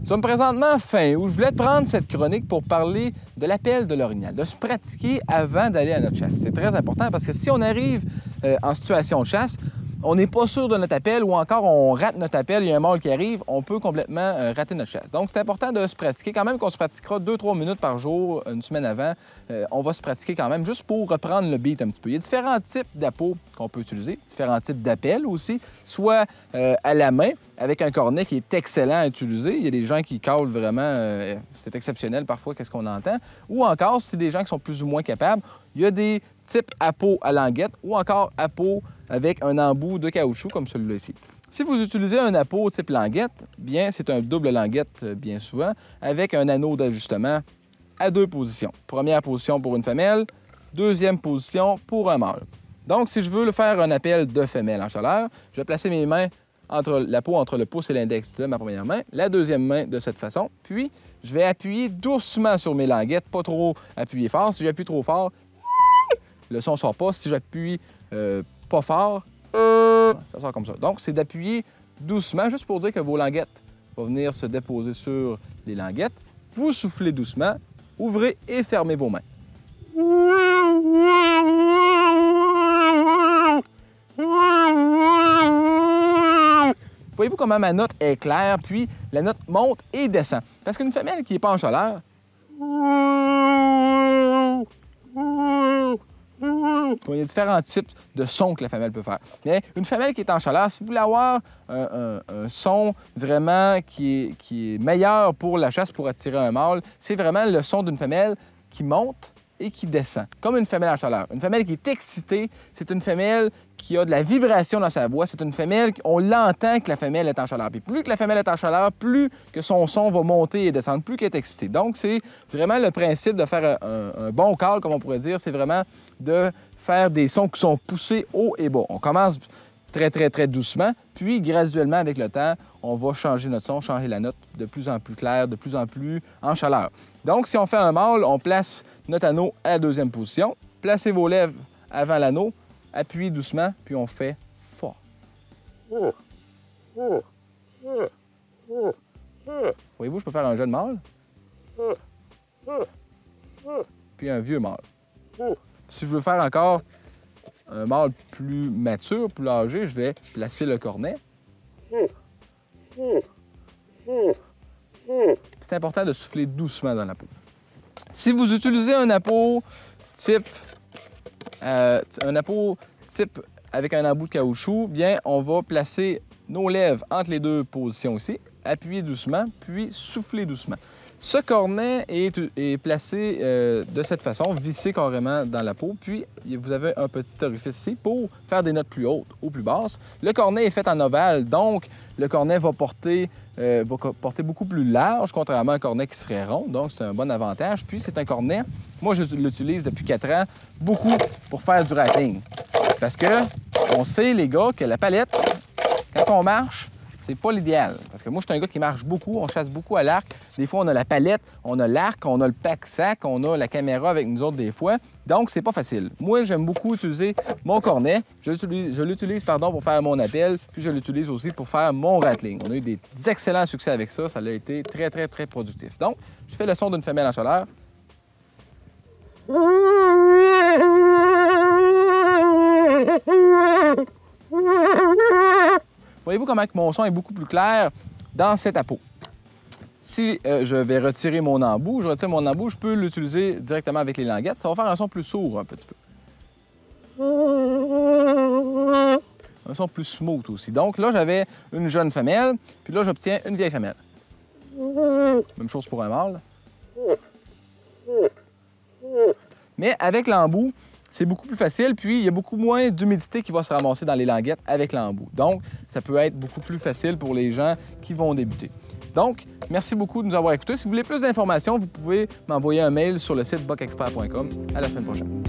Nous sommes présentement fin août. Je voulais prendre cette chronique pour parler de l'appel de l'orignal, de se pratiquer avant d'aller à notre chasse. C'est très important parce que si on arrive en situation de chasse, on n'est pas sûr de notre appel ou encore on rate notre appel, il y a un mâle qui arrive, on peut complètement rater notre chasse. Donc, c'est important de se pratiquer. Quand même qu'on se pratiquera 2-3 minutes par jour, une semaine avant, on va se pratiquer quand même juste pour reprendre le beat un petit peu. Il y a différents types d'appos qu'on peut utiliser, différents types d'appels aussi, soit à la main, avec un cornet qui est excellent à utiliser. Il y a des gens qui calent vraiment, c'est exceptionnel parfois, qu'est-ce qu'on entend. Ou encore, si c'est des gens qui sont plus ou moins capables, il y a des types appos à languette ou encore appos avec un embout de caoutchouc comme celui-là ici. Si vous utilisez un appôt type languette, bien, c'est un double languette bien souvent, avec un anneau d'ajustement à 2 positions. Première position pour une femelle, deuxième position pour un mâle. Donc, si je veux faire un appel de femelle en chaleur, je vais placer mes mains entre l'appôt entre le pouce et l'index de ma première main, la deuxième main de cette façon, puis je vais appuyer doucement sur mes languettes, pas trop appuyer fort. Si j'appuie trop fort, le son ne sort pas. Si j'appuie pas fort, ça sort comme ça. Donc, c'est d'appuyer doucement, juste pour dire que vos languettes vont venir se déposer sur les languettes. Vous soufflez doucement, ouvrez et fermez vos mains. Voyez-vous comment ma note est claire, puis la note monte et descend. Parce qu'une femelle qui n'est pas en chaleur, il y a différents types de sons que la femelle peut faire. Mais une femelle qui est en chaleur, si vous voulez avoir un son vraiment qui est meilleur pour la chasse, pour attirer un mâle, c'est vraiment le son d'une femelle qui monte et qui descend, comme une femelle en chaleur. Une femelle qui est excitée, c'est une femelle qui a de la vibration dans sa voix. C'est une femelle, on l'entend que la femelle est en chaleur. Puis plus que la femelle est en chaleur, plus que son son va monter et descendre, plus qu'elle est excitée. Donc, c'est vraiment le principe de faire un bon call, comme on pourrait dire. C'est vraiment de faire des sons qui sont poussés haut et bas. On commence très, très, très doucement, puis graduellement, avec le temps, on va changer notre son, changer la note de plus en plus claire, de plus en plus en chaleur. Donc, si on fait un mâle, on place notre anneau à la deuxième position. Placez vos lèvres avant l'anneau, appuyez doucement, puis on fait fort. Voyez-vous, je peux faire un jeune mâle, puis un vieux mâle. Si je veux faire encore un mâle plus mature, plus âgé, je vais placer le cornet. C'est important de souffler doucement dans la peau. Si vous utilisez un appôt type avec un embout de caoutchouc, bien, on va placer nos lèvres entre les 2 positions ici, appuyer doucement, puis souffler doucement. Ce cornet est placé de cette façon, vissé carrément dans la peau, puis vous avez un petit orifice ici pour faire des notes plus hautes ou plus basses. Le cornet est fait en ovale, donc le cornet va porter beaucoup plus large, contrairement à un cornet qui serait rond, donc c'est un bon avantage. Puis c'est un cornet, moi je l'utilise depuis 4 ans, beaucoup pour faire du rattling. Parce que on sait, les gars, que la palette, quand on marche, c'est pas l'idéal. Parce que moi, je suis un gars qui marche beaucoup, on chasse beaucoup à l'arc. Des fois, on a la palette, on a l'arc, on a le pack-sac, on a la caméra avec nous autres des fois. Donc, c'est pas facile. Moi, j'aime beaucoup utiliser mon cornet. Je l'utilise pour faire mon appel, puis je l'utilise aussi pour faire mon rattling. On a eu des excellents succès avec ça. Ça a été très, très, très productif. Donc, je fais le son d'une femelle en chaleur. Voyez-vous comment mon son est beaucoup plus clair dans cet appôt. Si je vais retirer mon embout, je peux l'utiliser directement avec les languettes. Ça va faire un son plus sourd un petit peu. Un son plus smooth aussi. Donc là, j'avais une jeune femelle, puis là, j'obtiens une vieille femelle. Même chose pour un mâle. Mais avec l'embout, c'est beaucoup plus facile, puis il y a beaucoup moins d'humidité qui va se ramasser dans les languettes avec l'embout. Donc, ça peut être beaucoup plus facile pour les gens qui vont débuter. Donc, merci beaucoup de nous avoir écoutés. Si vous voulez plus d'informations, vous pouvez m'envoyer un mail sur le site buckexpert.com. À la semaine prochaine.